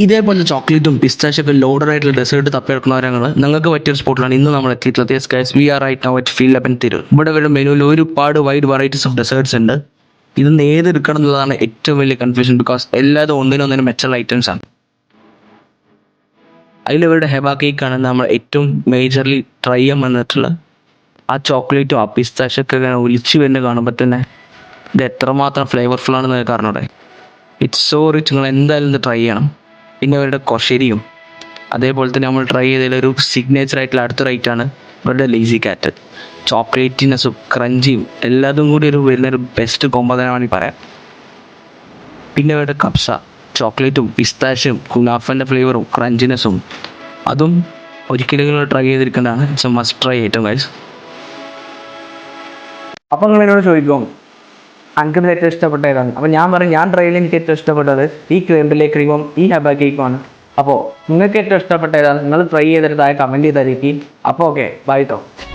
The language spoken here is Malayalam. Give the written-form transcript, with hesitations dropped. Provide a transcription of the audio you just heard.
ഇതേപോലെ ചോക്ലേറ്റും പിസ്താഷ്യൊക്കെ ലോഡഡ് ആയിട്ടുള്ള ഡെസേർട്ട് തപ്പിയെടുക്കുന്നവരാണ് നിങ്ങൾക്ക് പറ്റിയൊരു സ്പോട്ടിലാണ് ഇന്ന് നമ്മൾ എത്തിയിട്ടുള്ളത്. Yes guys, we are right now at Feel Eleven Tirur. ഇവിടെ വരുന്ന മെനുവിൽ ഒരുപാട് വൈഡ് വെറൈറ്റീസ് ഓഫ് ഡെസേർട്സ് ഉണ്ട്. ഇതൊന്ന് ഏത് എടുക്കണം എന്നുള്ളതാണ് ഏറ്റവും വലിയ കൺഫ്യൂഷൻ. ബിക്കോസ് എല്ലാതും ഒന്നിനൊന്നിനും മെച്ചുള്ള ഐറ്റംസ് ആണ്. അതിലിവരുടെ ഹെബ കേക്കാണ് നമ്മൾ ഏറ്റവും മേജർലി ട്രൈ ചെയ്യാൻ വന്നിട്ടുള്ളത്. ആ ചോക്ലേറ്റും ആ പിസ്താഷ്യൊക്കെ ഇങ്ങനെ ഒലിച്ച് വരുന്നത് കാണുമ്പോൾ തന്നെ ഇത് എത്രമാത്രം ഫ്ലേവർഫുൾ ആണെന്ന് നിങ്ങൾക്ക് അറിഞ്ഞൂടെ. It's so rich. നിങ്ങൾ എന്തായാലും ഇത് ട്രൈ ചെയ്യണം. പിന്നെ അവരുടെ കൊഷരിയും അതേപോലെ തന്നെ നമ്മൾ ട്രൈ ചെയ്തതിലൊരു സിഗ്നേച്ചർ ആയിട്ടുള്ള അടുത്തൊരു ഐറ്റാണ് ഇവരുടെ ലേസി കാറ്റ്. ചോക്ലേറ്റിനെസ്സും ക്രഞ്ചിയും എല്ലാതും കൂടി വരുന്നൊരു ബെസ്റ്റ് കോമ്പോ തന്നെ വേണമെങ്കിൽ പറയാം. പിന്നെ അവരുടെ കപ്സ ചോക്ലേറ്റും പിസ്താഷ്യും കുനാഫൻ്റെ ഫ്ലേവറും ക്രഞ്ചിനെസ്സും അതും ഒരിക്കലും ട്രൈ ചെയ്തിരിക്കേണ്ടതാണ്. It's a must try item guys. അപ്പം നിങ്ങൾ എന്നോട് ചോദിക്കും എനിക്ക് ഏറ്റവും ഇഷ്ടപ്പെട്ട ഏതാണ്? അപ്പോൾ ഞാൻ പറയും ഞാൻ ട്രൈ ചെയ്ത് എനിക്ക് ഏറ്റവും ഇഷ്ടപ്പെട്ടത് ഈ ക്രീംബിലെ ക്രീമും ഈ ഹെബ കേക്കുമാണ്. അപ്പോൾ നിങ്ങൾക്ക് ഏറ്റവും ഇഷ്ടപ്പെട്ട ഏതാണ്? നിങ്ങൾ ട്രൈ ചെയ്തിട്ട് താഴെ കമൻറ്റ് ചെയ്തായിരിക്കും. അപ്പോൾ ഓക്കെ, ബൈ ട്ടോ.